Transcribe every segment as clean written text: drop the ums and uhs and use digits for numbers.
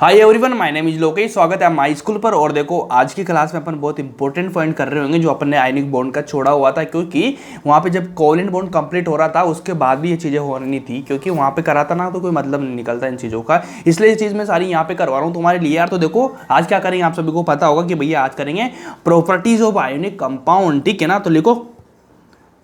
Hi everyone, my name is Lokesh. स्वागत है my school पर। और देखो, आज की क्लास में अपन बहुत इंपॉर्टेंट पॉइंट कर रहे होंगे जो अपन ने आयनिक बॉन्ड का छोड़ा हुआ था, क्योंकि वहाँ पे जब कोवलेंट बॉन्ड कंप्लीट हो रहा था उसके बाद भी ये चीज़ें होनी थी, क्योंकि वहाँ पे करा था ना तो कोई मतलब नहीं निकलता इन चीज़ों का। इसलिए ये चीज़ मैं सारी यहाँ पे करवा रहा हूँ तुम्हारे लिए यार। तो देखो, आज क्या करेंगे आप सभी को पता होगा कि भैया आज करेंगे प्रॉपर्टीज ऑफ आयनिक कंपाउंड। ठीक है ना, तो लिखो,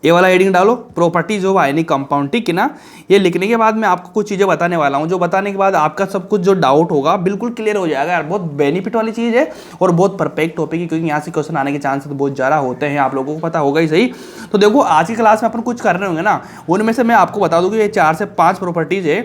ये वाला हेडिंग डालो, प्रॉपर्टीज ऑफ आयनिक कंपाउंड। ठीक है ना। ये लिखने के बाद मैं आपको कुछ चीज़ें बताने वाला हूँ, जो बताने के बाद आपका सब कुछ जो डाउट होगा बिल्कुल क्लियर हो जाएगा यार। बहुत बेनिफिट वाली चीज़ है और बहुत परफेक्ट टॉपिक है, क्योंकि यहाँ से क्वेश्चन आने के चांसेस तो बहुत ज़्यादा होते हैं, आप लोगों को पता होगा ही सही। तो देखो, आज की क्लास में अपन कुछ कर रहे होंगे ना, उनमें से मैं आपको बता दूँ कि ये 4 से 5 प्रॉपर्टीज है।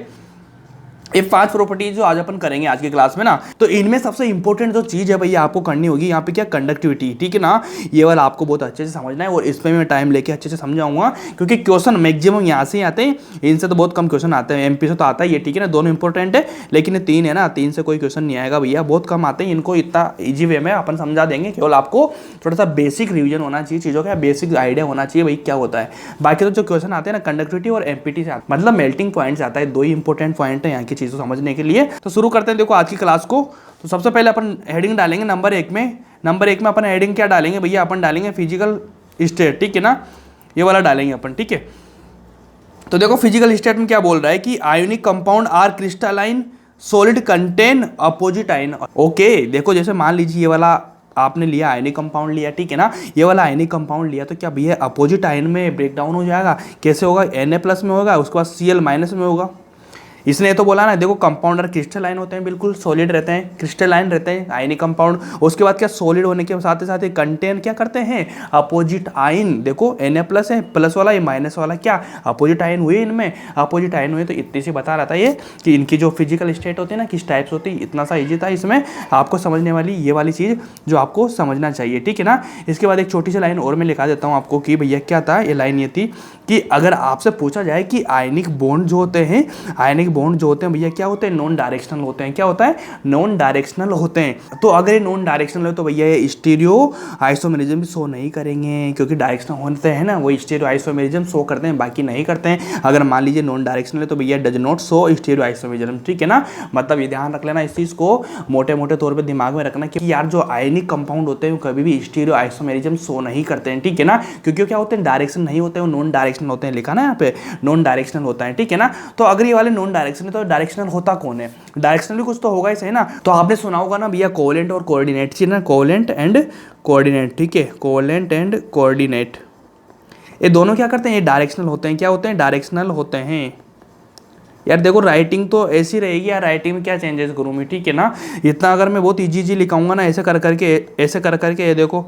ये 5 प्रॉपर्टीज जो आज अपन करेंगे आज की क्लास में ना, तो इनमें सबसे इंपॉर्टेंट जो चीज़ है भैया आपको करनी होगी यहाँ पे क्या, कंडक्टिविटी। ठीक है ना, ये वाला आपको बहुत अच्छे से समझना है और इसमें मैं टाइम लेके अच्छे से समझाऊंगा, क्योंकि क्वेश्चन मैक्सिमम यहाँ से ही आते हैं, इनसे तो बहुत कम क्वेश्चन आते हैं। एमपी से तो आता ही है, ठीक है ना, दोनों इंपॉर्टेंट है, लेकिन ये 3 है ना, 3 से कोई क्वेश्चन नहीं आएगा भैया, बहुत कम आते हैं। इनको इतना ईजी वे में अपन समझा देंगे, केवल आपको थोड़ा सा बेसिक रिविजन होना चाहिए चीज़ों का, बेसिक आइडिया होना चाहिए भाई क्या होता है। बाकी तो जो क्वेश्चन आते हैं ना, कंडक्टिविटी और एमपीटी से मतलब मेल्टिंग पॉइंट से आता है। दो ही इंपॉर्टेंट पॉइंट है यहाँ की चीज़ों समझने के लिए। तो शुरू करते हैं देखो आज की क्लास को। तो सबसे पहले अपन हेडिंग डालेंगे नंबर 1 में। नंबर 1 में अपन हेडिंग क्या डालेंगे भैया, अपन डालेंगे फिजिकल स्टेट। ठीक है ना, ये वाला डालेंगे अपन। ठीक है, तो देखो फिजिकल स्टेट में क्या बोल रहा है कि ionic compound are crystalline solid contain opposite ion. Okay, देखो जैसे मान लीजिए ये वाला आपने लिया, आयनिक कंपाउंड लिया, ठीक है ना, ये वाला आयनिक कंपाउंड लिया, तो क्या भैया अपोजिट आयन में ब्रेक डाउन हो जाएगा? कैसे होगा? Na+ में होगा, उसके बाद Cl- में होगा। इसने तो बोला ना, देखो कंपाउंडर क्रिस्टलाइन होते हैं, बिल्कुल सॉलिड रहते हैं, क्रिस्टलाइन रहते हैं आयनिक कंपाउंड। उसके बाद क्या, सॉलिड होने के साथ ही कंटेन क्या करते हैं, अपोजिट आयन। देखो Na+ है, प्लस वाला, ये माइनस वाला क्या अपोजिट आयन हुए, इनमें अपोजिट आयन हुए। तो इतनी सी बता रहा था ये कि इनकी जो फिजिकल स्टेट होती है ना, किस टाइप्स होती है, इतना सा ईजी था इसमें आपको समझने वाली ये वाली चीज़ जो आपको समझना चाहिए। ठीक है ना। इसके बाद एक छोटी सी लाइन और मैं लिखा देता हूँ आपको कि भैया क्या था, ये लाइन ये थी कि अगर आपसे पूछा जाए कि आयनिक बॉन्ड जो होते हैं, आयनिक बॉन्ड जो होते हैं भैया क्या होते हैं, नॉन डायरेक्शनल होते हैं। क्या होता है? नॉन डायरेक्शनल होते हैं। तो अगर ये नॉन डायरेक्शनल है तो भैया ये स्टीरियो आइसोमेरिज्म शो नहीं करेंगे, क्योंकि डायरेक्शनल होते हैं ना, वो स्टीरियो आइसोमेरिज्म शो करते हैं, बाकी नहीं करते हैं। अगर मान लीजिए नॉन डायरेक्शनल है तो भैया does not show stereo isomerism. ठीक है ना, मतलब ये ध्यान रख लेना, इस चीज़ को मोटे मोटे तौर पर दिमाग में रखना कि यार जो आयनिक कंपाउंड होते हैं वो कभी भी स्टीरियो आइसोमेरिज्म शो नहीं करते हैं। ठीक है ना, क्योंकि क्या होते हैं, डायरेक्शन नहीं होते हैं, वो नॉन डायरेक्शनल होते हैं। लिखा ना यहाँ पे, नॉन डायरेक्शनल होता है। ठीक है ना, तो अगर ये वाले नॉन डायरेक्शनल है तो डायरेक्शनल होता कौन है? डायरेक्शनल भी कुछ तो होगा ही, सही ना। तो आपने सुना होगा ना भैया कोवेलेंट और कोऑर्डिनेट, ठीक है ना, कोवेलेंट एंड कोऑर्डिनेट। ठीक है, कोवेलेंट एंड कोऑर्डिनेट, ये दोनों क्या करते हैं, ये डायरेक्शनल होते हैं। क्या होते हैं? डायरेक्शनल होते हैं। यार देखो, राइटिंग तो ऐसी रहेगी यार, राइटिंग में क्या चेंजेस करूँ मैं? ठीक है ना, इतना अगर मैं बहुत ईजी लिखाऊंगा ना, ऐसे कर करके, ऐसे कर करके, ये देखो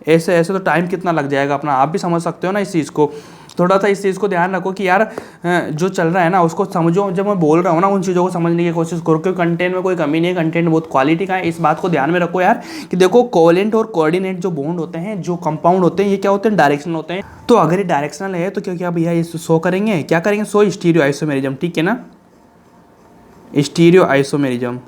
ऐसे ऐसे, तो टाइम कितना लग जाएगा अपना, आप भी समझ सकते हो ना इस चीज़ को। थोड़ा सा इस चीज़ को ध्यान रखो कि यार जो चल रहा है ना उसको समझो, जब मैं बोल रहा हूँ ना उन चीज़ों को समझने की कोशिश करो, क्योंकि कंटेंट में कोई कमी नहीं है, कंटेंट बहुत क्वालिटी का है। इस बात को ध्यान में रखो यार कि देखो कोवेलेंट और कोऑर्डिनेट जो बॉन्ड होते हैं, जो कंपाउंड होते हैं, ये क्या होते हैं, डायरेक्शनल होते हैं। तो अगर ये डायरेक्शनल है तो क्या क्या भैया ये शो करेंगे, क्या करेंगे, शो स्टीरियो आइसोमेरिज्म। ठीक है ना, स्टीरियो आइसोमेरिज्म।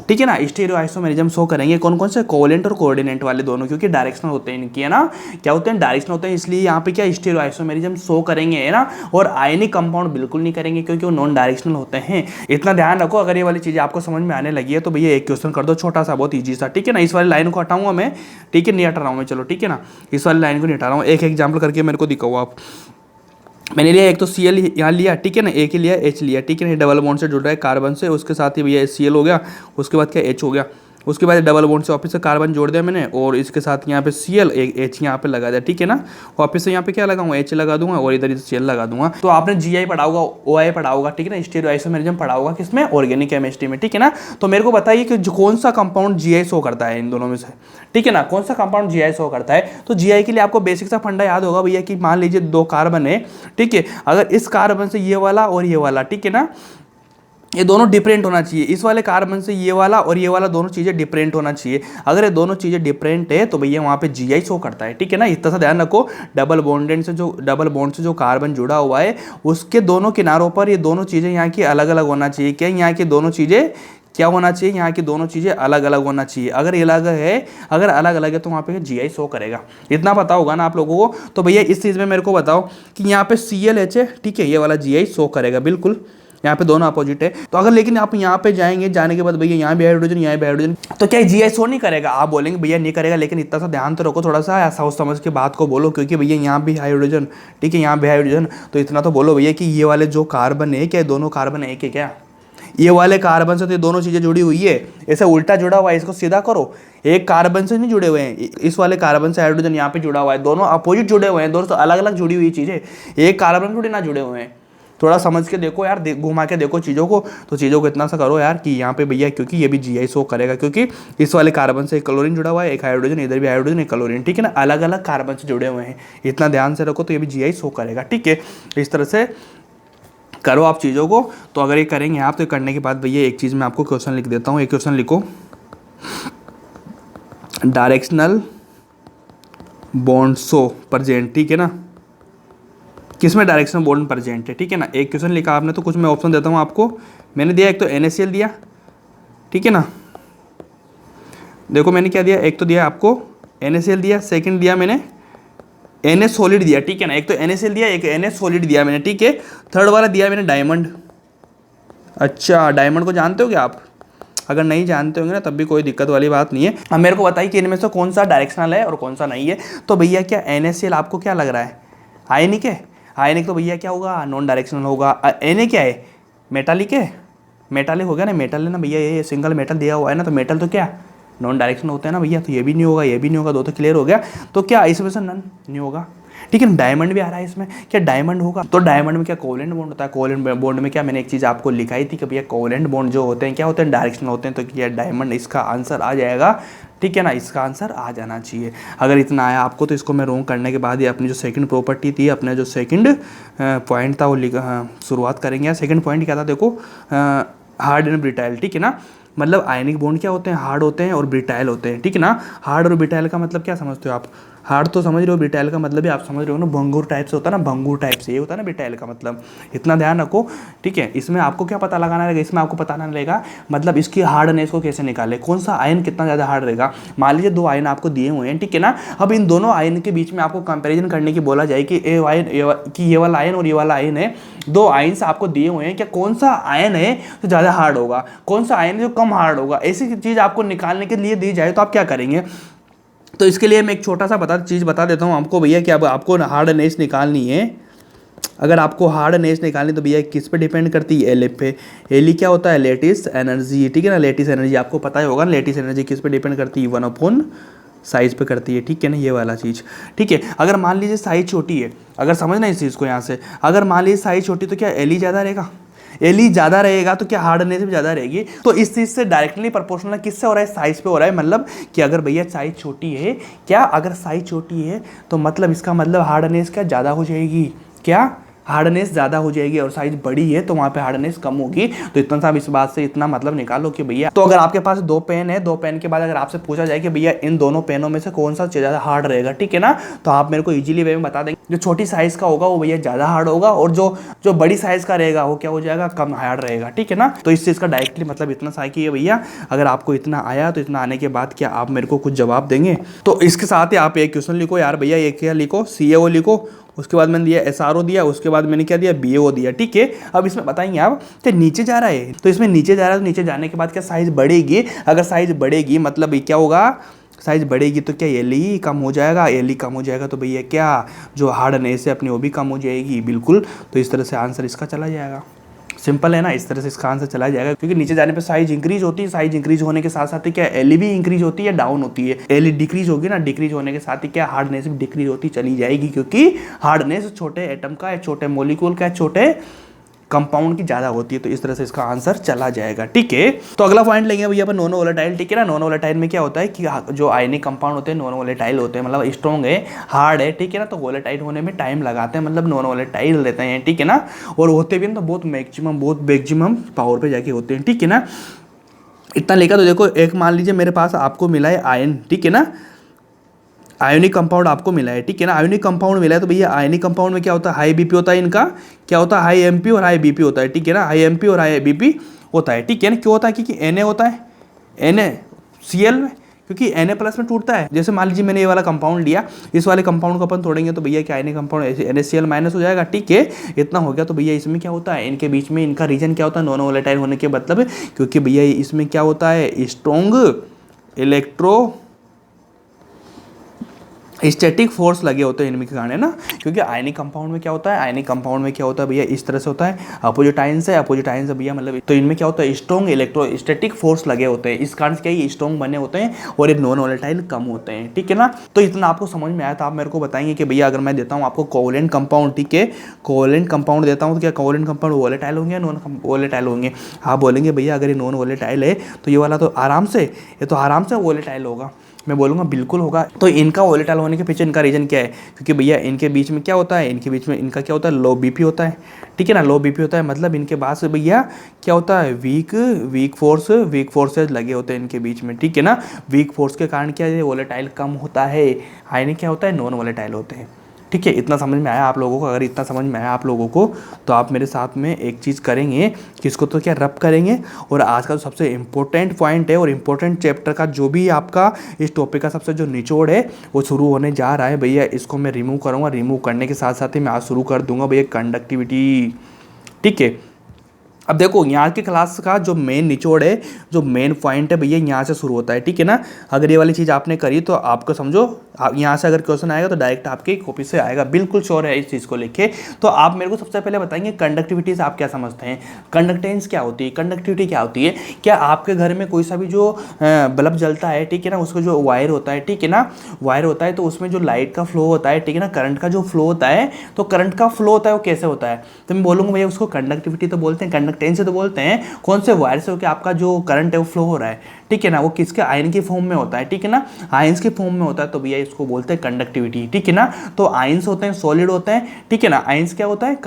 ठीक है ना, स्टीरियो आइसोमेरिज्म शो करेंगे। कौन कौन से? कोवेलेंट और कोऑर्डिनेट वाले दोनों, क्योंकि डायरेक्शनल होते हैं इनकी, है ना। क्या होते हैं? डायरेक्शनल होते हैं, इसलिए यहाँ पे क्या स्टीरियो आइसोमेरिज्म शो करेंगे, है ना। और आयनिक कंपाउंड बिल्कुल नहीं करेंगे, क्योंकि वो नॉन डायरेक्शनल होते हैं। इतना ध्यान रखो। अगर ये वाली चीज़ आपको समझ में आने लगी है तो भैया एक क्वेश्चन कर दो, छोटा सा, बहुत ईजी सा। ठीक है ना, इस वाली लाइन को हटाऊंगा मैं, ठीक है, नहीं हटा रहा हूँ मैं, चलो ठीक है ना, इस वाली लाइन को नहीं हटा रहा हूँ। एक एग्जाम्पल करके मेरे को दिखाओ आप। मैंने लिया एक तो Cl यहाँ लिया, ठीक है ना, एक ही लिया, H लिया, ठीक है ना, डबल बॉन्ड से जुड़ रहा है कार्बन से, उसके साथ ही भैया Cl हो गया, उसके बाद क्या H हो गया, उसके बाद डबल बॉन्ड से वापस से कार्बन जोड़ दिया मैंने, और इसके साथ यहाँ पे Cl, एक H यहाँ पे लगा दिया। ठीक है ना, वापस से यहाँ पे क्या लगाऊंगा, H लगा दूंगा, और इधर Cl लगा दूंगा। तो आपने Gi पढ़ा होगा, OI पढ़ा होगा, ठीक है ना, स्टीरियो आइसोमेरिज्म पढ़ा होगा, किसमें? ऑर्गेनिक केमिस्ट्री में। ठीक है ना, तो मेरे को बताइए कि कौन सा कंपाउंड Gi शो करता है इन दोनों में से। ठीक है ना, कौन सा कंपाउंड Gi शो करता है? तो Gi के लिए आपको बेसिक सा फंडा याद होगा भैया कि मान लीजिए 2 कार्बन है, ठीक है, अगर इस कार्बन से ये वाला और ये वाला, ठीक है ना, ये दोनों डिफरेंट होना चाहिए। इस वाले कार्बन से ये वाला और ये वाला दोनों चीज़ें डिफरेंट होना चाहिए। अगर ये दोनों चीज़ें डिफरेंट है तो भैया वहाँ पे Gi शो करता है। ठीक है ना, इतना सा ध्यान रखो। डबल बॉन्ड से जो कार्बन जुड़ा हुआ है उसके दोनों किनारों पर ये दोनों चीज़ें यहाँ की अलग अलग होना चाहिए। क्या? यहाँ की दोनों चीज़ें क्या होना चाहिए, यहाँ की दोनों चीज़ें अलग अलग होना चाहिए। अगर ये अलग है, अगर अलग अलग है तो वहाँ पे Gi शो करेगा। इतना पता होगा ना आप लोगों को। तो भैया इस चीज़ में मेरे को बताओ कि यहाँ पे Cl H है, ठीक है, ये वाला Gi शो करेगा बिल्कुल। यहाँ पे दोनों अपोजिट है। तो अगर लेकिन आप यहाँ पे जाएंगे, जाने के बाद भैया यहाँ भी हाइड्रोजन, यहाँ भी हाइड्रोजन, तो क्या जीआई शो नहीं करेगा? आप बोलेंगे भैया नहीं करेगा, लेकिन इतना सा ध्यान तो रखो, थोड़ा सा सोच समझ के बात को बोलो, क्योंकि भैया यहाँ भी हाइड्रोजन, ठीक है, यहाँ भी हाइड्रोजन, तो इतना तो बोलो भैया कि ये वाले जो कार्बन है क्या दोनों कार्बन एक है क्या? ये वाले कार्बन से तो ये दोनों चीजें जुड़ी हुई है, ऐसे उल्टा जुड़ा हुआ है, इसको सीधा करो। एक कार्बन से नहीं जुड़े हुए हैं, इस वाले कार्बन से हाइड्रोजन यहाँ पे जुड़ा हुआ है, दोनों अपोजिट जुड़े हुए हैं, दोनों अलग अलग जुड़ी हुई चीजें, एक कार्बन थोड़ी ना जुड़े हुए हैं। थोड़ा समझ के देखो यार, घुमा के देखो चीज़ों को, तो चीज़ों को इतना सा करो यार कि यहाँ पे भैया, क्योंकि ये भी जीआई शो करेगा, क्योंकि इस वाले कार्बन से एक क्लोरीन जुड़ा हुआ है, एक हाइड्रोजन, इधर भी हाइड्रोजन, एक क्लोरीन, ठीक है ना, अलग अलग कार्बन से जुड़े हुए हैं, इतना ध्यान से रखो, तो ये भी जीआई शो करेगा, ठीक है। इस तरह से करो आप चीज़ों को। तो अगर ये करेंगे आप, तो करने के बाद भैया एक चीज़ मैं आपको क्वेश्चन लिख देता हूँ, एक क्वेश्चन लिखो, डायरेक्शनल बॉन्ड शो प्रेजेंट, ठीक है ना, किसमें डायरेक्शनल बॉन्ड प्रेजेंट है, ठीक है ना। एक क्वेश्चन लिखा आपने, तो कुछ मैं ऑप्शन देता हूँ आपको। मैंने दिया एक तो NaCl दिया, ठीक है ना, देखो मैंने क्या दिया, एक तो दिया आपको NaCl दिया, सेकंड दिया मैंने Na सॉलिड दिया, ठीक है ना, एक तो NaCl दिया, एक Na सॉलिड दिया मैंने, ठीक है। थर्ड वाला दिया मैंने डायमंड। अच्छा, डायमंड को जानते हो क्या आप? अगर नहीं जानते होंगे ना तब भी कोई दिक्कत वाली बात नहीं है। अब मेरे को बताइए कि इनमें से कौन सा डायरेक्शनल है और कौन सा नहीं है। तो भैया क्या NaCl आपको क्या लग रहा है, आयनिक है? आयनिक तो भैया क्या होगा, नॉन डायरेक्शनल होगा। Na क्या है, मेटालिक है, मेटालिक हो गया ना, मेटल है ना भैया, ये सिंगल मेटल दिया हुआ है ना, तो मेटल तो क्या नॉन डायरेक्शनल होते हैं ना भैया, तो ये भी नहीं होगा, ये भी नहीं होगा, दो तो क्लियर हो गया। तो क्या इसमें से नन नहीं होगा, ठीक है। डायमंड भी आ रहा है इसमें, क्या डायमंड होगा? तो डायमंड में क्या कोवेलेंट बॉन्ड होता है, कोवेलेंट बॉन्ड में क्या, मैंने एक चीज़ आपको लिखाई थी कि भैया कोवेलेंट बॉन्ड जो होते हैं क्या होते हैं, डायरेक्शनल होते हैं। तो क्या डायमंड इसका आंसर आ जाएगा, ठीक है ना, इसका आंसर आ जाना चाहिए। अगर इतना आया आपको तो इसको मैं रोंग करने के बाद ही अपनी जो सेकंड प्रॉपर्टी थी, अपना जो सेकंड पॉइंट था वो शुरुआत करेंगे। सेकंड पॉइंट क्या था, देखो हार्ड एंड ब्रिटाइल, ठीक है ना, मतलब आयनिक बॉन्ड क्या होते हैं, हार्ड होते हैं और ब्रिटाइल होते हैं, ठीक है ना। हार्ड और ब्रिटाइल का मतलब क्या समझते हो आप? हार्ड तो समझ रहे हो, ब्रिटाइल का मतलब भी आप समझ रहे हो ना, भंगूर टाइप से होता है ना, भंगूर टाइप से ये होता है ना ब्रिटाइल का मतलब, इतना ध्यान रखो, ठीक है। इसमें आपको क्या पता लगाना रहेगा, इसमें आपको पता नहीं रहेगा मतलब इसकी हार्डनेस को कैसे निकाले, कौन सा आयन कितना ज़्यादा हार्ड रहेगा। मान लीजिए दो आयन आपको दिए हुए हैं, ठीक है ना, अब इन दोनों आयन के बीच में आपको कंपेरिजन करने की बोला जाए कि ये वाला आयन और ये वाला आयन है, दो आयन्स आपको दिए हुए हैं, क्या कौन सा आयन है तो ज़्यादा हार्ड होगा, कौन सा आयन जो कम हार्ड होगा, ऐसी चीज़ आपको निकालने के लिए दी जाए तो आप क्या करेंगे। तो इसके लिए मैं एक छोटा सा चीज़ बता देता हूँ आपको भैया कि अब आपको हार्डनेस निकालनी है। अगर आपको हार्डनेस निकालनी तो भैया किस पे डिपेंड करती है, Lf पे। Li क्या होता है, लेटिस एनर्जी, ठीक है ना, लेटिस एनर्जी आपको पता ही होगा, लेटिस एनर्जी किस पे डिपेंड करती है, 1/4 साइज पे करती है, ठीक है ना, ये वाला चीज़, ठीक है। अगर मान लीजिए साइज छोटी है, अगर समझना इस चीज़ को यहाँ से, अगर मान लीजिए साइज छोटी तो क्या Li ज़्यादा रहेगा, Li ज़्यादा रहेगा तो क्या हार्डनेस भी ज़्यादा रहेगी। तो इस चीज़ से डायरेक्टली प्रोपोर्शनल किससे हो रहा है, साइज पे हो रहा है। मतलब कि अगर भैया साइज छोटी है, क्या अगर साइज छोटी है तो मतलब इसका मतलब हार्डनेस क्या ज़्यादा हो जाएगी, क्या हार्डनेस ज़्यादा हो जाएगी, और साइज बड़ी है तो वहाँ पे हार्डनेस कम होगी। तो इतना सा इस बात से इतना मतलब निकालो कि भैया, तो अगर आपके पास दो पेन है, दो पेन के बाद अगर आपसे पूछा जाए कि भैया इन दोनों पेनों में से कौन सा ज़्यादा हार्ड रहेगा, ठीक है ना, तो आप मेरे को इजीली वे में बता देंगे जो छोटी साइज़ का होगा वो भैया ज़्यादा हार्ड होगा, और जो बड़ी साइज़ का रहेगा वो क्या हो जाएगा, कम हार्ड रहेगा, ठीक है ना। तो इस चीज़ का डायरेक्टली मतलब इतना सा कि भैया अगर आपको इतना आया तो इतना आने के बाद क्या आप मेरे को कुछ जवाब देंगे। तो इसके साथ ही आप एक क्वेश्चन लिखो यार भैया, एक क्या लिखो, CaO लिखो, उसके बाद मैंने दिया SRO दिया, उसके बाद मैंने क्या दिया, BaO दिया, ठीक है। अब इसमें बताएंगे आप कि नीचे जा रहा है, तो इसमें नीचे जा रहा है, तो नीचे जाने के बाद क्या साइज बढ़ेगी, अगर साइज बढ़ेगी मतलब क्या होगा, साइज बढ़ेगी तो क्या Li कम हो जाएगा, Li कम हो जाएगा तो भैया क्या जो हार्डनेस है अपनी वो भी कम हो जाएगी, बिल्कुल। तो इस तरह से आंसर इसका चला जाएगा, सिंपल है ना, इस तरह से इसका आंसर चला जाएगा, क्योंकि नीचे जाने पे साइज इंक्रीज होती है, साइज इंक्रीज होने के साथ साथ क्या Li भी इंक्रीज होती है, डाउन होती है, Li डिक्रीज होगी ना, डिक्रीज होने के साथ ही क्या हार्डनेस भी डिक्रीज होती चली जाएगी, क्योंकि हार्डनेस छोटे एटम का है, छोटे मॉलिक्यूल का है, छोटे कंपाउंड की ज़्यादा होती है। तो इस तरह से इसका आंसर चला जाएगा, ठीक है। तो अगला पॉइंट लेंगे भैया अपन नॉन वोलेटाइल, ठीक है ना। नॉन वोलेटाइल में क्या होता है कि जो आयनिक कंपाउंड होते हैं नॉन वोलेटाइल होते हैं, मतलब स्ट्रॉन्ग है, हार्ड है, ठीक है ना, तो वोलेटाइल होने में टाइम लगाते हैं, मतलब नॉन वोलेटाइल रहते हैं, ठीक है ना। और होते भी तो बहुत मैक्सिमम पावर पे जाके होते हैं, ठीक है ना। इतना लेकर तो देखो, एक मान लीजिए मेरे पास आपको मिला है आयन, ठीक है ना, आयोनिक कंपाउंड आपको मिला है, ठीक है ना, आयोनिक कंपाउंड मिला है। तो भैया आयोनिक कंपाउंड में क्या होता है, हाई बीपी होता है, इनका क्या होता है, हाई एमपी और हाई बीपी होता है, ठीक है ना, हाई एमपी और हाई बीपी होता है, ठीक है ना। क्यों होता है, क्योंकि Na होता है, NaCl में, क्योंकि Na प्लस में टूटता है। जैसे मान लीजिए मैंने ये वाला कंपाउंड लिया, इस वाले कंपाउंड को अपन तोड़ेंगे तो भैया क्या Na कंपाउंड NaCl माइनस हो जाएगा, ठीक है। इतना हो गया। तो भैया इसमें क्या होता है, इनके बीच में इनका रीजन क्या होता है, नॉन वोलेटाइल होने के मतलब, क्योंकि भैया इसमें क्या होता है, स्ट्रॉन्ग इलेक्ट्रो स्टैटिक फोर्स लगे होते हैं इनमें के कारण, है ना। क्योंकि आयनिक कंपाउंड में क्या होता है, आयनिक कंपाउंड में क्या होता है भैया, इस तरह से होता है, अपोजिट आयन से भैया मतलब, तो इनमें क्या होता है, स्ट्रॉन्ग इलेक्ट्रोस्टैटिक फोर्स लगे होते हैं। इस कारण से क्या ये स्ट्रॉन्ग बने होते हैं और ये नॉन वोलेटाइल कम होते हैं, ठीक है ना। तो इतना आपको समझ में आया तो आप मेरे को बताएंगे कि भैया अगर मैं देता हूँ आपको कोवलेंट कंपाउंड, ठीक है, कोवलेंट कंपाउंड देता हूँ तो क्या कोवलेंट कंपाउंड वोलेटाइल होंगे या नॉन वोलेटाइल होंगे। आप बोलेंगे भैया अगर ये नॉन वोलेटाइल है तो ये वाला तो आराम से, ये तो आराम से वोलेटाइल होगा। मैं बोलूँगा बिल्कुल होगा। तो इनका वोलेटाइल होने के पीछे इनका रीजन क्या है, क्योंकि भैया इनके बीच में क्या होता है, इनके बीच में इनका क्या होता है, लो बीपी होता है, ठीक है ना। लो बीपी होता है मतलब इनके पास भैया क्या होता है, वीक फोर्सेज लगे होते हैं इनके बीच में, ठीक है ना। वीक फोर्स के कारण क्या है, वोलेटाइल कम होता है, आयनिक क्या होता है, नॉन वोलेटाइल होते हैं, ठीक है। इतना समझ में आया आप लोगों को। अगर इतना समझ में आया आप लोगों को तो आप मेरे साथ में एक चीज़ करेंगे कि इसको तो क्या रब करेंगे, और आज का जो सबसे इम्पोर्टेंट पॉइंट है और इम्पोर्टेंट चैप्टर का जो भी आपका इस टॉपिक का सबसे जो निचोड़ है वो शुरू होने जा रहा है भैया। इसको मैं रिमूव करूँगा, रिमूव करने के साथ साथ ही मैं आज शुरू कर दूंगा भैया कंडक्टिविटी, ठीक है। अब देखो यहाँ की क्लास का जो मेन निचोड़ है, जो मेन पॉइंट है भैया यहाँ से शुरू होता है, ठीक है ना। अगर ये वाली चीज़ आपने करी तो आपको समझो, आप यहाँ से अगर क्वेश्चन आएगा तो डायरेक्ट आपकी कॉपी से आएगा, बिल्कुल श्योर है इस चीज़ को लेके। तो आप मेरे को सबसे पहले बताएंगे कंडक्टिविटी से आप क्या समझते हैं, कंडक्टेंस क्या होती है, कंडक्टिविटी क्या होती है। क्या आपके घर में कोई सा भी जो बल्ब जलता है, ठीक है ना, उसका जो वायर होता है, ठीक है ना, वायर होता है, तो उसमें जो लाइट का फ्लो होता है, ठीक है ना, करंट का जो फ्लो होता है, तो करंट का फ्लो होता है वो कैसे होता है, तो मैं बोलूँगा भैया उसको कंडक्टिविटी तो बोलते हैं, कंडक्टेंस से तो बोलते हैं कौन से वायर से होकर आपका जो करंट है वो फ्लो हो रहा है, ठीक है ना, वो किसके आयन के फॉर्म में होता है, ठीक है ना, आयंस के फॉर्म में होता है, तो भैया इसको बोलते हैं कंडक्टिविटी, ठीक है ना। तो आयंस होते हैं सॉलिड होते हैं, ठीक है ना, आयंस क्या होता है,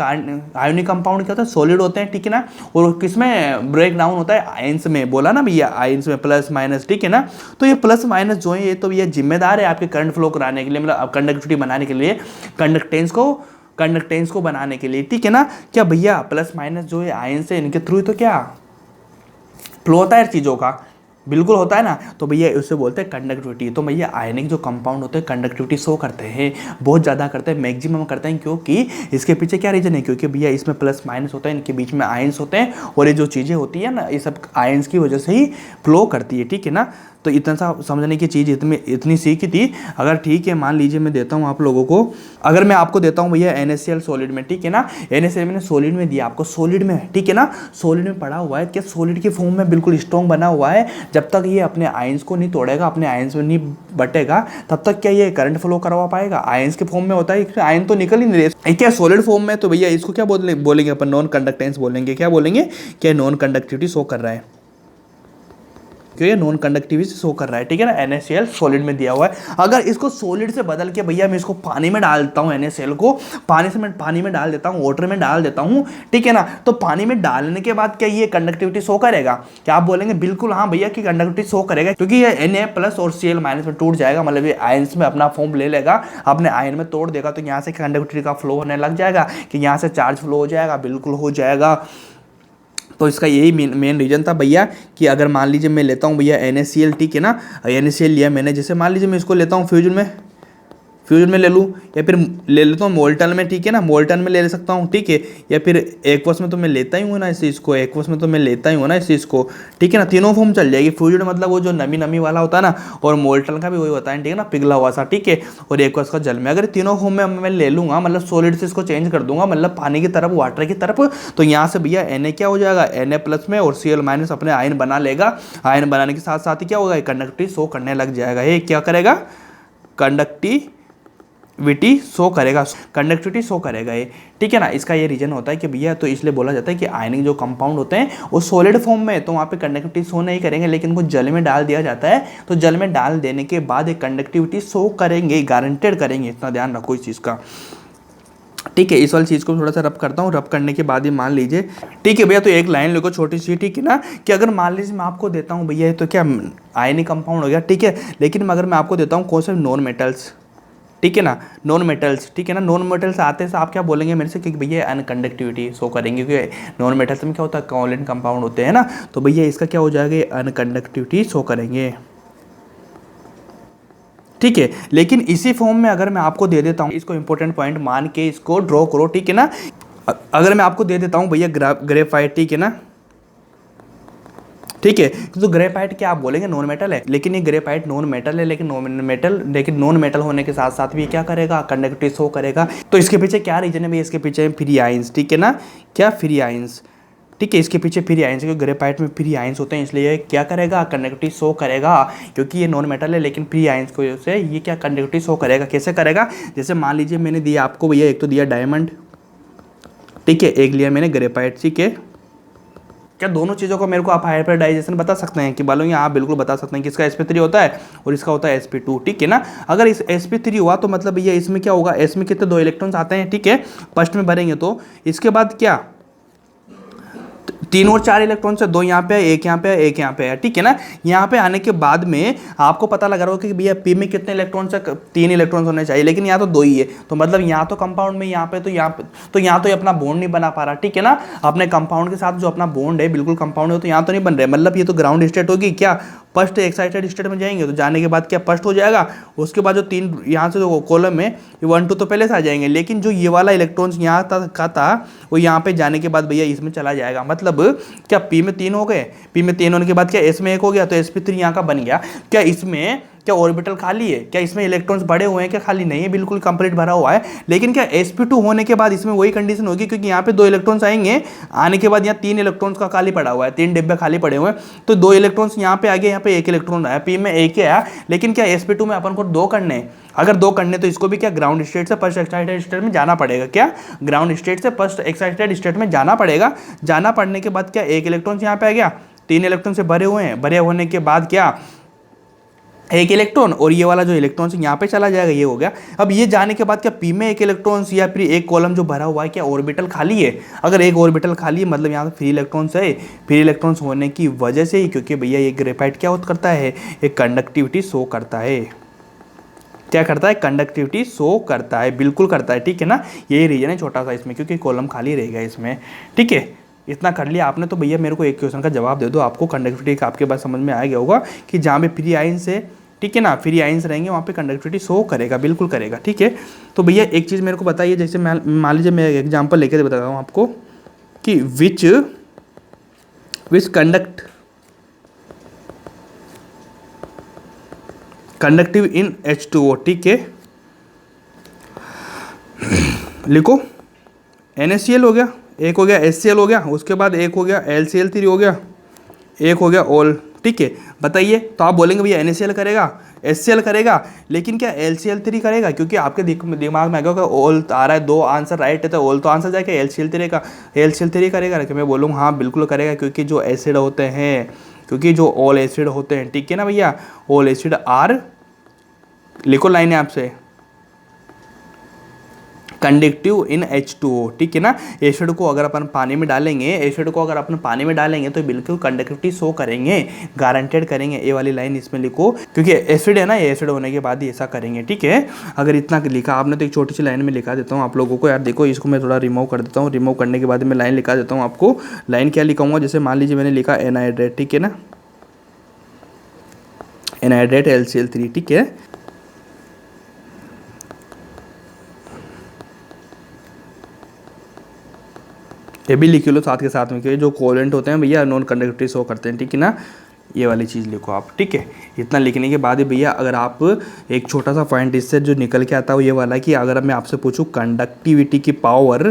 आयोनिक कंपाउंड क्या होता है, सॉलिड होते हैं, ठीक है ना, और किसमें ब्रेक डाउन होता है, आयंस में, बोला ना भैया आयंस में प्लस माइनस, ठीक है ना। तो ये प्लस माइनस जो है ये तो भैया जिम्मेदार है आपके करंट फ्लो कराने के लिए, मतलब कंडक्टिविटी बनाने के लिए, कंडक्टेंस को बनाने के लिए, ठीक है ना। क्या भैया प्लस माइनस जो है आयन से इनके थ्रू तो क्या फ्लो होता है चीज़ों का, बिल्कुल होता है ना। तो भैया उससे बोलते हैं कंडक्टिविटी। तो भैया आयनिक जो कंपाउंड होते हैं कंडक्टिविटी शो करते हैं, बहुत ज़्यादा करते हैं, मैक्सिमम करते हैं, क्योंकि इसके पीछे क्या रीज़न है, क्योंकि भैया इसमें प्लस माइनस होता है, इनके बीच में आयंस होते हैं, और ये जो चीज़ें होती है ना ये सब आयंस की वजह से ही फ्लो करती है, ठीक है ना। तो इतना सा समझने की चीज़ इतनी सीखी थी। अगर ठीक है मान लीजिए मैं देता हूँ आप लोगों को, अगर मैं आपको देता हूँ भैया NaCl सॉलिड में, ठीक है ना, NaCl मैंने सॉलिड में दिया आपको, सॉलिड में, ठीक है ना, सॉलिड में पड़ा हुआ है, क्या सॉलिड के फॉर्म में बिल्कुल स्ट्रॉन्ग बना हुआ है, जब तक ये अपने आयंस को नहीं तोड़ेगा, अपने आयंस में नहीं बटेगा, तब तक क्या ये करंट फ्लो करवा पाएगा, आयंस के फॉर्म में होता है, आयन तो निकल ही नहीं रहे, क्या सॉलिड फॉर्म में। तो भैया इसको क्या बोलेंगे अपन, नॉन कंडक्टेंस बोलेंगे, क्या बोलेंगे, क्या नॉन कंडक्टिविटी शो कर रहा है, क्योंकि ये नॉन कंडक्टिविटी शो कर रहा है, ठीक है ना। NaCl सॉलिड में दिया हुआ है, अगर इसको सॉलिड से बदल के भैया मैं इसको पानी में डालता हूँ, NaCl को पानी में डाल देता हूँ, वाटर में डाल देता हूँ, ठीक है ना, तो पानी में डालने के बाद क्या ये कंडक्टिविटी शो करेगा, क्या आप बोलेंगे बिल्कुल हाँ भैया कि कंडक्टिविटी शो करेगा, क्योंकि ये Na प्लस और Cl माइनस में टूट जाएगा, मतलब ये आयंस में अपना फॉर्म ले लेगा, अपने आयन में तोड़ देगा, तो यहाँ से कंडक्टिविटी का फ्लो होने लग जाएगा, कि यहाँ से चार्ज फ्लो हो जाएगा, बिल्कुल हो जाएगा। तो इसका यही मेन रीज़न था भैया, कि अगर मान लीजिए मैं लेता हूँ भैया NaCl, ठीक है ना, NaCl लिया मैंने, जैसे मान लीजिए मैं इसको लेता हूँ फ्यूजन में ले लूँ, या फिर ले लेता हूँ मोल्टन में, ठीक है ना, मोल्टन में ले सकता हूँ, ठीक है, या फिर एक्वस में तो मैं लेता ही हूँ ना इस चीज़ को, एक्वस में तो मैं लेता ही हूँ ना इस चीज़ को, ठीक है ना, तीनों फॉर्म चल जाएगी। फ्यूजन मतलब वो जो नमी वाला होता है ना, और मोल्टन का भी वही होता है, ठीक है ना, पिघला हुआ सा, ठीक है, और एक्वस का जल में, अगर तीनों फॉर्म में मैं ले लूँगा, मतलब सॉलिड से इसको चेंज कर दूंगा, मतलब पानी की तरफ, वाटर की तरफ, तो यहाँ से भैया Na क्या हो जाएगा, Na प्लस में, और Cl माइनस अपने आयन बना लेगा, आयन बनाने के साथ साथ ही क्या होगा, कंडक्टिविटी शो करने लग जाएगा, ये क्या करेगा, कंडक्टिविटी शो करेगा ये, ठीक है ना। इसका ये रीजन होता है कि भैया, तो इसलिए बोला जाता है कि आयनिक जो कंपाउंड होते हैं वो सॉलिड फॉर्म में, तो वहाँ पे कंडक्टिविटी शो नहीं करेंगे, लेकिन उनको जल में डाल दिया जाता है, तो जल में डाल देने के बाद एक कंडक्टिविटी शो करेंगे, गारंटेड करेंगे, इतना ध्यान रखो इस चीज़ का, ठीक है। इस वाली चीज़ को थोड़ा सा रब करता हूँ, रब करने के बाद ही मान लीजिए, ठीक है भैया, तो एक लाइन लिखो छोटी सी, ठीक है ना, कि अगर मान लीजिए मैं आपको देता हूँ भैया, तो क्या आयनिक कंपाउंड हो गया, ठीक है, लेकिन अगर मैं आपको देता हूँ कौन से नॉन मेटल्स, ठीक है ना, नॉन मेटल्स, ठीक है ना, नॉन मेटल्स आते से आप क्या बोलेंगे मेरे से कि भैया अनकंडक्टिविटी शो करेंगे, क्योंकि नॉन मेटल्स में क्या होता है, कोवलेंट कंपाउंड होते हैं ना, तो भैया इसका क्या हो जाएगा, अनकंडक्टिविटी शो करेंगे, ठीक है। लेकिन इसी फॉर्म में अगर मैं आपको दे देता हूँ, इसको इंपॉर्टेंट पॉइंट मान के इसको ड्रॉ करो, ठीक है ना। अगर मैं आपको दे देता हूँ भैया ग्रेफाइट, ठीक है ना, ठीक है, तो ग्रेफाइट क्या आप बोलेंगे नॉन मेटल है, लेकिन ये ग्रेफाइट नॉन मेटल है, लेकिन नॉन मेटल होने के साथ साथ भी ये क्या करेगा, कंडक्टिविटी शो करेगा। तो इसके पीछे क्या रीजन है भैया, इसके पीछे फ्री आयंस, ठीक है ना, क्या फ्री आयंस, ठीक है, इसके पीछे फ्री आयंस, क्योंकि ग्रेफाइट में फ्री आयंस होते हैं, इसलिए क्या करेगा, कंडक्टिविटी शो करेगा। क्योंकि ये नॉन मेटल है लेकिन फ्री आयंस की वजह से ये क्या कंडक्टिविटी शो करेगा। कैसे करेगा, जैसे मान लीजिए मैंने दिया आपको भैया, एक तो दिया डायमंड, ठीक है, एक लिया मैंने ग्रेफाइट, ठीक है। क्या दोनों चीज़ों को मेरे को आप हाइब्रिडाइजेशन बता सकते हैं कि बालों, आप बिल्कुल बता सकते हैं कि इसका sp3 होता है और इसका होता है sp2, ठीक है ना। अगर इस sp3 हुआ तो मतलब भैया इसमें क्या होगा, इसमें कितने 2 इलेक्ट्रॉन्स आते हैं, ठीक है, फर्स्ट में भरेंगे तो इसके बाद क्या 3 और 4 इलेक्ट्रॉन से 2 यहाँ पे है, एक यहाँ पे है, एक यहाँ पे है, ठीक है ना। यहाँ पे आने के बाद में आपको पता लग रहा होगा कि भैया पी में कितने इलेक्ट्रॉन्स है, 3 इलेक्ट्रॉन्स होने चाहिए, लेकिन यहाँ तो 2 ही है। तो मतलब यहाँ तो कंपाउंड में यहाँ पे तो यहाँ तो ये अपना बॉन्ड नहीं बना पा रहा, ठीक है ना। अपने कंपाउंड के साथ जो अपना बॉन्ड है बिल्कुल कंपाउंड है, तो यहाँ तो नहीं बन रहा है, मतलब ये तो ग्राउंड स्टेट होगी। क्या फर्स्ट एक्साइटेड स्टेट में जाएंगे तो जाने के बाद क्या फर्स्ट हो जाएगा, उसके बाद जो 3 यहाँ से जो कॉलम में 1 2 तो पहले से आ जाएंगे, लेकिन जो ये वाला इलेक्ट्रॉन्स यहाँ तक का था वो यहाँ पे जाने के बाद भैया इसमें चला जाएगा। मतलब क्या पी में 3 हो गए, पी में 3 होने के बाद क्या एस में 1 हो गया, तो sp3 यहाँ का बन गया। क्या इसमें क्या ऑर्बिटल खाली है, क्या इसमें इलेक्ट्रॉन्स बड़े हुए हैं, क्या खाली नहीं है, बिल्कुल कंप्लीट भरा हुआ है। लेकिन क्या sp2 होने के बाद इसमें वही कंडीशन होगी, क्योंकि यहाँ पे 2 इलेक्ट्रॉन्स आएंगे, आने के बाद यहाँ 3 इलेक्ट्रॉन्स का खाली पड़ा हुआ है, 3 डिब्बे खाली पड़े हुए हैं, तो 2 इलेक्ट्रॉन्स यहाँ पे आ गए, यहाँ पे 1 इलेक्ट्रॉन आया, पी में 1 ही आया। लेकिन क्या sp2 में अपन को 2 करने हैं, अगर 2 करने तो इसको भी क्या ग्राउंड स्टेट से फर्स्ट एक्साइटेड स्टेट में जाना पड़ेगा, क्या ग्राउंड स्टेट से फर्स्ट एक्साइटेड स्टेट में जाना पड़ेगा। जाना पड़ने के बाद क्या 1 इलेक्ट्रॉन्स यहाँ पे आ गया, 3 इलेक्ट्रॉन से भरे हुए हैं, भरे होने के बाद क्या 1 इलेक्ट्रॉन और ये वाला जो इलेक्ट्रॉन यहाँ पे चला जाएगा, ये हो गया। अब ये जाने के बाद क्या पी में 1 इलेक्ट्रॉन्स या फिर एक कॉलम जो भरा हुआ है, क्या ऑर्बिटल खाली है। अगर एक ऑर्बिटल खाली है मतलब यहाँ पे फ्री इलेक्ट्रॉन्स है, फ्री इलेक्ट्रॉन्स होने की वजह से ही, क्योंकि भैया ये ग्रेफाइट क्या करता है, एक कंडक्टिविटी शो करता है। क्या करता है, कंडक्टिविटी शो करता है, बिल्कुल करता है, ठीक है ना। यही रीजन है छोटा सा इसमें, क्योंकि कॉलम खाली रहेगा इसमें, ठीक है। इतना कर लिया आपने, तो भैया मेरे को एक क्वेश्चन का जवाब दे दो, आपको कंडक्टिविटी का आपके पास समझ में आ गया होगा कि जहाँ पे फ्री आयंस है, ठीक है ना, फ्री आयंस रहेंगे वहाँ पे कंडक्टिविटी शो करेगा, बिल्कुल करेगा, ठीक है। तो भैया एक चीज़ मेरे को बताइए, जैसे मान लीजिए मैं एग्जाम्पल लेके बता रहा हूँ आपको कि विच कंडक्टिव इन H2O, ठीक है, लिखो NaCl हो गया, एक हो गया HCl हो गया, उसके बाद एक हो गया LCl3 हो गया, एक हो गया ऑल, ठीक है। बताइए, तो आप बोलेंगे भैया NaCl करेगा, HCl करेगा, लेकिन क्या LCl3 करेगा, क्योंकि आपके दिमाग में आएगा ऑल आ रहा है, 2 आंसर राइट है, तो ऑल तो आंसर जाएगा, LCl3 का LCl3 करेगा। लेकिन मैं बोलूँगा हाँ बिल्कुल करेगा, क्योंकि जो एसिड होते हैं, क्योंकि जो ऑल एसिड होते हैं, ठीक है ना भैया, ऑल एसिड आर, लिखो लाइन है आपसे, कंडक्टिव इन H2O, ठीक है ना। एसिड को अगर अपन पानी में डालेंगे, एसिड को अगर अपन पानी में डालेंगे तो बिल्कुल कंडक्टिविटी शो करेंगे, गारंटेड करेंगे। ये वाली लाइन इसमें लिखो, क्योंकि एसिड है ना, ये एसिड होने के बाद ही ऐसा करेंगे, ठीक है। अगर इतना लिखा आपने तो एक छोटी सी लाइन में लिखा देता हूँ आप लोगों को। यार देखो, इसको मैं थोड़ा रिमूव कर देता हूँ, रिमूव करने के बाद मैं लाइन लिखा देता हूँ आपको। लाइन क्या लिखाऊंगा, जैसे मान लीजिए मैंने लिखा एनहाइड्रेट, ठीक है ना, एनहाइड्रेट LCl3, ठीक है। ये भी लिख लो साथ के साथ में, क्योंकि जो कोवेलेंट होते हैं भैया नॉन कंडक्टिविटी शो करते हैं, ठीक है ना। ये वाली चीज़ लिखो आप, ठीक है। इतना लिखने के बाद ही भैया अगर आप एक छोटा सा पॉइंट इससे जो निकल के आता है वो ये वाला कि अगर मैं आपसे पूछूं कंडक्टिविटी की पावर,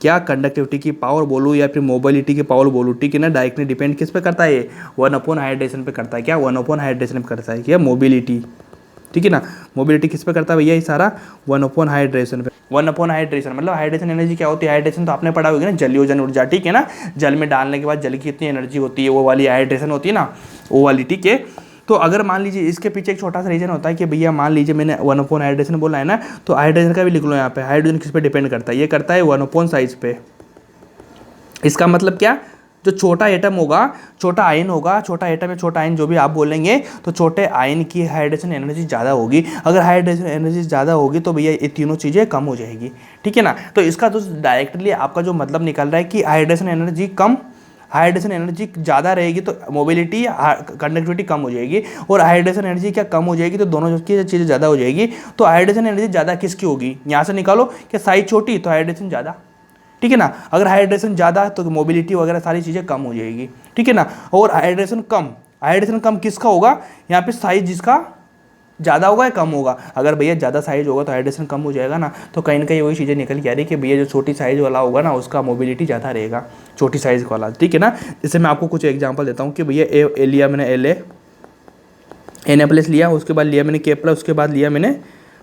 क्या कंडक्टिविटी की पावर बोलूँ या फिर मोबिलिटी की पावर बोलूँ, ठीक है ना, डायरेक्टली डिपेंड किस पे करता है, 1 हाइड्रेशन पे करता है। क्या 1 हाइड्रेशन पे करता है, क्या मोबिलिटी, ठीक है ना। मोबिलिटी किस पे करता है भैया, ये सारा 1 हाइड्रेशन पे। 1 हाइड्रेशन मतलब हाइड्रेशन एनर्जी क्या होती है, हाइड्रेशन तो आपने पढ़ा होगा ना, जलयोजन ऊर्जा, ठीक है ना। जल में डालने के बाद जल की कितनी एनर्जी होती है, वो वाली हाइड्रेशन होती है ना, वो वाली, ठीक है। तो अगर मान लीजिए इसके पीछे एक छोटा सा रीजन होता है कि भैया मान लीजिए मैंने 1 हाइड्रेशन बोला है ना, तो हाइड्रेशन का भी लिख लो यहाँ पे। हाइड्रोजन किस पे डिपेंड करता है, ये करता है 1 साइज पे। इसका मतलब क्या, जो छोटा एटम होगा, छोटा आयन होगा, छोटा एटम या छोटा आयन जो भी आप बोलेंगे, तो छोटे आयन की हाइड्रेशन एनर्जी ज़्यादा होगी। अगर हाइड्रेशन एनर्जी ज़्यादा होगी तो भैया ये तीनों चीज़ें कम हो जाएगी, ठीक है ना। तो इसका तो डायरेक्टली आपका जो मतलब निकल रहा है कि हाइड्रेशन एनर्जी कम, हाइड्रेशन एनर्जी ज़्यादा रहेगी तो मोबिलिटी कंडक्टिविटी कम हो जाएगी, और हाइड्रेशन एनर्जी क्या कम हो जाएगी तो दोनों की चीज़ें ज़्यादा हो जाएगी। तो हाइड्रेशन एनर्जी ज़्यादा किसकी होगी, यहाँ से निकालो कि साइज छोटी तो हाइड्रेशन ज़्यादा, ठीक है ना। अगर हाइड्रेशन ज़्यादा है तो मोबिलिटी वगैरह सारी चीज़ें कम हो जाएगी, ठीक है ना। और हाइड्रेशन कम किसका होगा, यहाँ पे साइज जिसका ज़्यादा होगा या कम होगा। अगर भैया ज़्यादा साइज होगा तो हाइड्रेशन कम हो जाएगा ना, तो कहीं ना कहीं वही चीज़ें निकल के आ रही कि भैया जो छोटी साइज वाला होगा ना उसका मोबिलिटी ज़्यादा रहेगा, छोटी साइज वाला, ठीक है ना। जैसे मैं आपको कुछ एग्जांपल देता हूँ कि भैया ए लिया मैंने, Na+ लिया, उसके बाद लिया मैंने K+, उसके बाद लिया मैंने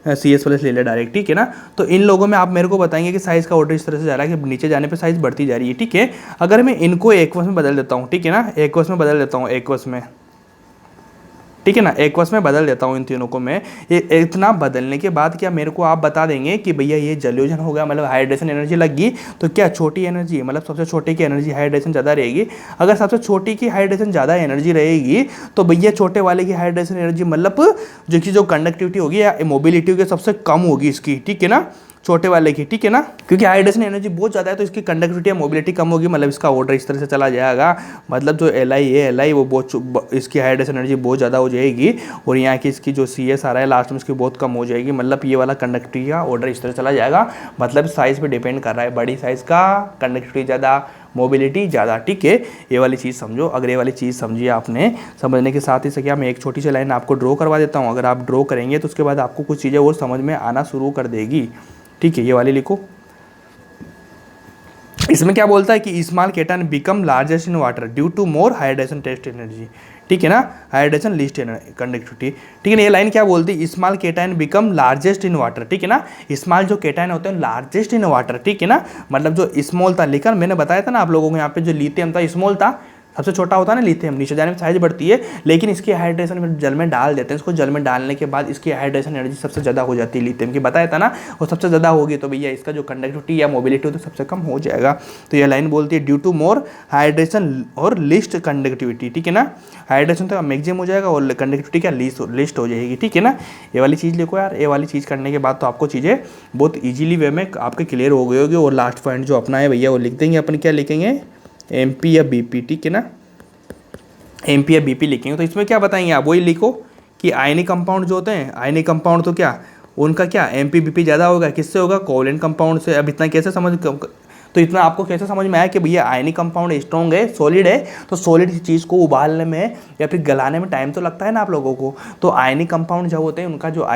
CS+ ले लिया डायरेक्ट, ठीक है ना। तो इन लोगों में आप मेरे को बताएंगे कि साइज़ का ऑर्डर इस तरह से जा रहा है कि नीचे जाने पे साइज़ बढ़ती जा रही है, ठीक है। अगर मैं इनको एक्वस में बदल देता हूँ, ठीक है ना, एक्वस में बदल देता हूँ, एक्वस में, ठीक है ना, एक्वस में बदल देता हूँ इन तीनों को मैं। इतना बदलने के बाद क्या मेरे को आप बता देंगे कि भैया ये जलयोजन हो गया, मतलब हाइड्रेशन एनर्जी लगी, तो क्या छोटी एनर्जी मतलब सबसे छोटे की एनर्जी हाइड्रेशन ज़्यादा रहेगी। अगर सबसे छोटी की हाइड्रेशन ज़्यादा एनर्जी रहेगी तो भैया छोटे वाले की हाइड्रेशन एनर्जी मतलब जो कंडक्टिविटी होगी या मोबिलिटी होगी सबसे कम होगी इसकी, ठीक है ना, छोटे वाले की, ठीक है ना। क्योंकि हाइड्रेशन एनर्जी बहुत ज़्यादा है तो इसकी कंडक्टिविटी या मोबिलिटी कम होगी, मतलब इसका ऑर्डर इस तरह से चला जाएगा। मतलब जो Li वो बहुत, इसकी हाइड्रेशन एनर्जी बहुत ज़्यादा हो जाएगी, और यहाँ की इसकी जो CS आ रहा है लास्ट में इसकी बहुत कम हो जाएगी। मतलब ये वाला कंडक्टिविटी का ऑर्डर इस तरह चला जाएगा, मतलब साइज़ पे डिपेंड कर रहा है, बड़ी साइज़ का कंडक्टिविटी ज़्यादा, मोबिलिटी ज़्यादा, ठीक है। ये वाली चीज़ समझो। अगर ये वाली चीज़ समझी आपने, समझने के साथ ही से क्या मैं एक छोटी सी लाइन आपको ड्रॉ करवा देता हूँ। अगर आप ड्रॉ करेंगे तो उसके बाद आपको कुछ चीज़ें और समझ में आना शुरू कर देगी, ठीक है। ये वाली लिखो। इसमें क्या बोलता है कि small cation become largest in water due to more hydration test energy, ठीक है ना, हाइड्रेशन लीस्ट कंडक्टिविटी, ठीक है ना। ये लाइन क्या बोलती है, small cation become largest in water, ठीक है ना। स्मॉल जो केटाइन होते हैं लार्जेस्ट इन वाटर, ठीक है ना। मतलब जो स्मॉल था, लेकिन मैंने बताया था ना आप लोगों को यहाँ पे जो लिथियम था स्मॉल था, सबसे छोटा होता है ना लिथियम, नीचे जाने में साइज बढ़ती है, लेकिन इसकी हाइड्रेशन में जल में डाल देते हैं इसको, जल में डालने के बाद इसकी हाइड्रेशन एनर्जी सबसे ज़्यादा हो जाती है लिथियम की, बताया था ना। वो सबसे ज़्यादा होगी तो भैया इसका जो कंडक्टिविटी या मोबिलिटी होती है सबसे कम हो जाएगा। तो ये लाइन बोलती है ड्यू टू मोर हाइड्रेशन और लिस्ट कंडक्टिविटी, ठीक है ना। हाइड्रेशन तो मैक्सिमम हो जाएगा और कंडक्टिविटी क्या लिस्ट हो जाएगी, ठीक है ना। ये वाली चीज़ लिखो यार। ये वाली चीज़ करने के बाद तो आपको चीज़ें बहुत ईजिली वे में आपके क्लियर हो गई होगी। और लास्ट पॉइंट जो अपना है भैया वो लिख देंगे अपन, क्या लिखेंगे, MP या BP, ठीक है ना, MP या BP लिखेंगे। तो इसमें क्या बताएंगे आप, वही लिखो कि आयनिक कंपाउंड जो होते हैं, आयनिक कंपाउंड तो क्या उनका क्या MP BP ज़्यादा होगा, किससे होगा, कोवलेंट कंपाउंड से। अब इतना कैसे समझ, तो इतना आपको कैसे समझ में आया कि भैया आयनिक कंपाउंड स्ट्रॉन्ग है, सॉलिड है, तो सॉलिड चीज़ को उबालने में या फिर गलाने में टाइम तो लगता है ना आप लोगों को। तो आयनिक कंपाउंड जब होते हैं उनका जो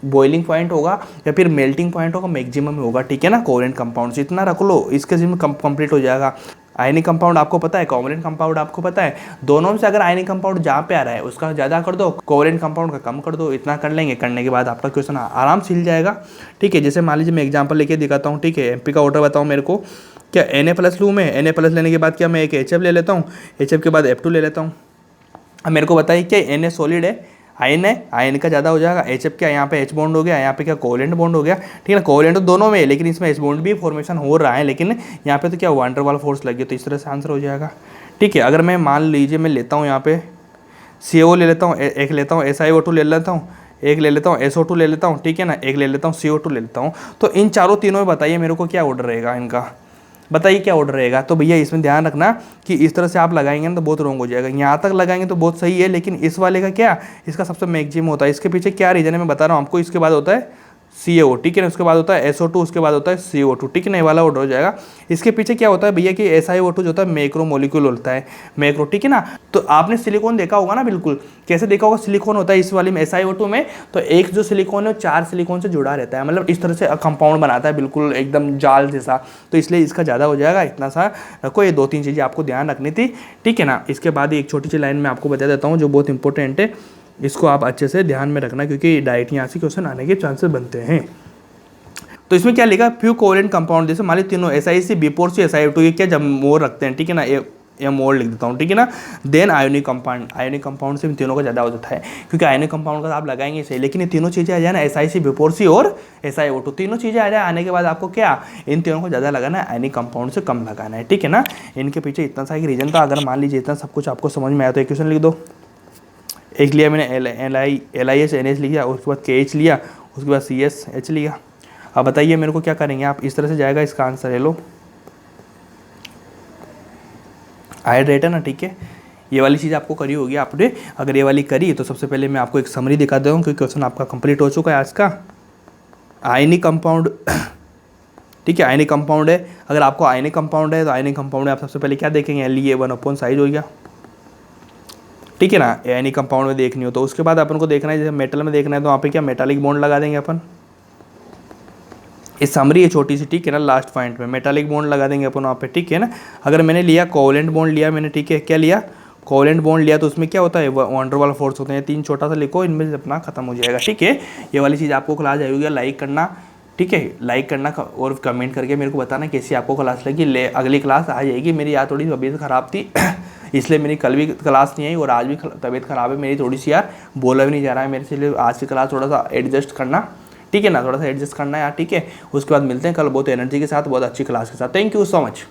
बॉइलिंग पॉइंट होगा या फिर मेल्टिंग पॉइंट होगा मैक्सिमम होगा, ठीक है ना, कोवलेंट कंपाउंड से। इतना रख लो, इसके जिम्मे कंप्लीट हो जाएगा। आयनिक कंपाउंड आपको पता है, कोवलेंट कंपाउंड आपको पता है, दोनों में से अगर आयनिक कंपाउंड जहाँ पे आ रहा है उसका ज़्यादा कर दो, कोवलेंट कंपाउंड का कम कर दो। इतना कर लेंगे, करने के बाद आपका क्वेश्चन आराम से हिल जाएगा, ठीक है। जैसे मान लीजिए मैं एग्जांपल लेके दिखाता हूँ, ठीक है। MP का ऑर्डर बताओ मेरे को, क्या Na+ लूँ मैं, Na+ लेने के बाद क्या मैं एक HF ले लेता हूँ, HF के बाद F2 ले लेता हूँ। अब मेरे को बताइए क्या Na सॉलिड है, आयन है, आयन का ज़्यादा हो जाएगा। HF क्या यहाँ पे H बॉन्ड हो गया, यहाँ पे क्या कोवलेंट बॉन्ड हो गया, ठीक है ना। कोवलेंट तो दोनों में है लेकिन इसमें H बॉन्ड भी फॉर्मेशन हो रहा है, लेकिन यहाँ पे तो क्या वान डेर वाल फोर्स लगी, तो इस तरह से आंसर हो जाएगा, ठीक है। अगर मैं मान लीजिए मैं लेता हूँ यहाँ पे CO ले लेता हूँ, एक लेता हूँ SiO2 ले लेता हूँ, एक ले लेता हूँ SO2 ले लेता हूँ, ठीक है ना, एक ले लेता हूँ CO2 ले लेता हूँ। तो इन चारों तीनों में बताइए मेरे को क्या ऑर्डर रहेगा इनका, बताइए क्या ऑर्डर रहेगा। तो भैया इसमें ध्यान रखना कि इस तरह से आप लगाएंगे ना तो बहुत रॉन्ग हो जाएगा। यहाँ तक लगाएंगे तो बहुत सही है, लेकिन इस वाले का क्या, इसका सबसे मैक्सिमम होता है। इसके पीछे क्या रीजन है मैं बता रहा हूँ आपको। इसके बाद होता है CO, ठीक है ना, उसके बाद होता है SO2, उसके बाद होता है CO2, ठीक है ना, ये वाला ऑर्डर हो जाएगा। इसके पीछे क्या होता है भैया कि SiO2 जो होता है मैक्रो मॉलिक्यूल होता है, मैक्रो, ठीक है ना। तो आपने सिलिकॉन देखा होगा ना, बिल्कुल कैसे देखा होगा, सिलिकॉन होता है इस वाली में SiO2 में, तो एक जो सिलिकॉन है 4 सिलिकॉन से जुड़ा रहता है, मतलब इस तरह से कंपाउंड बनाता है बिल्कुल एकदम जाल जैसा, तो इसलिए इसका ज़्यादा हो जाएगा। इतना सा रखो, ये 2-3 चीज़ें आपको ध्यान रखनी थी, ठीक है ना। इसके बाद एक छोटी सी लाइन में आपको बता देता हूँ जो बहुत इंपॉर्टेंट है, इसको आप अच्छे से ध्यान में रखना क्योंकि डायरेक्ट यहाँ से क्वेश्चन आने के चांसेस बनते हैं। तो इसमें क्या लिखा, फ्यू कोवलेंट कंपाउंड, जैसे मान लीजिए तीनों SiC, B4C, SiO2, ये क्या जब मोर रखते हैं, ठीक है ना, ये मोर लिख देता हूँ, ठीक है ना। Then ionic compound, ionic compound से इन तीनों का ज़्यादा हो जाता है क्योंकि आयोनिक कंपाउंड का आप लगाएंगे सही, लेकिन ये तीनों चीज़ें आ जाए ना, SiC, B4C और SiO2, तीनों चीज़ें आ जाए, आने के बाद आपको क्या इन तीनों को ज़्यादा लगाना है, आयोनिक कंपाउंड से कम लगाना है, ठीक है ना। इनके पीछे इतना सा एक रीजन था। अगर मान लीजिए इतना सब कुछ आपको समझ में आया तो एक क्वेश्चन लिख दो। एक लिया मैंने LiS NH लिया, उसके बाद KH लिया, उसके बाद CSH लिया। अब बताइए मेरे को क्या करेंगे आप, इस तरह से जाएगा इसका आंसर, ले लो हाइड्रेट है ना, ठीक है। ये वाली चीज़ आपको करी होगी आपने, अगर ये वाली करी तो सबसे पहले मैं आपको एक समरी दिखा देता हूँ क्योंकि क्वेश्चन आपका कंप्लीट हो चुका है आज का। आयनिक कंपाउंड ठीक है, आयनिक कंपाउंड है। अगर आपको आयनिक कंपाउंड है तो आयनिक कंपाउंड में आप सबसे पहले क्या देखेंगे, LeA1 साइज हो गया, ठीक है ना, आयनिक कंपाउंड में देखनी हो तो। उसके बाद अपन को देखना है जैसे मेटल में देखना है तो वहाँ पे क्या मेटालिक बॉन्ड लगा देंगे अपन। इस समरी है छोटी सी, ठीक है ना, लास्ट पॉइंट में मेटालिक बॉन्ड लगा देंगे अपन वहाँ पे, ठीक है ना। अगर मैंने लिया कोवेलेंट बॉन्ड लिया मैंने, ठीक है, क्या लिया, कोवेलेंट बॉन्ड लिया तो उसमें क्या होता है, वंडर वाला फोर्स होते हैं, 3 छोटा सा लिखो, इनमें से अपना खत्म हो जाएगा, ठीक है। ये वाली चीज़ आपको क्लास आएगी, लाइक करना, ठीक है, लाइक करना और कमेंट करके मेरे को बताना कैसी आपको क्लास लगी। अगली क्लास आ जाएगी। मेरी यार थोड़ी तबीयत ख़राब थी इसलिए मेरी कल भी क्लास नहीं आई और आज भी तबीयत ख़राब है मेरी थोड़ी सी यार, बोला भी नहीं जा रहा है मेरे से, इसलिए आज की क्लास थोड़ा सा एडजस्ट करना, ठीक है ना, थोड़ा सा एडजस्ट करना यार, ठीक है। उसके बाद मिलते हैं कल बहुत एनर्जी के साथ, बहुत अच्छी क्लास के साथ। Thank you so much.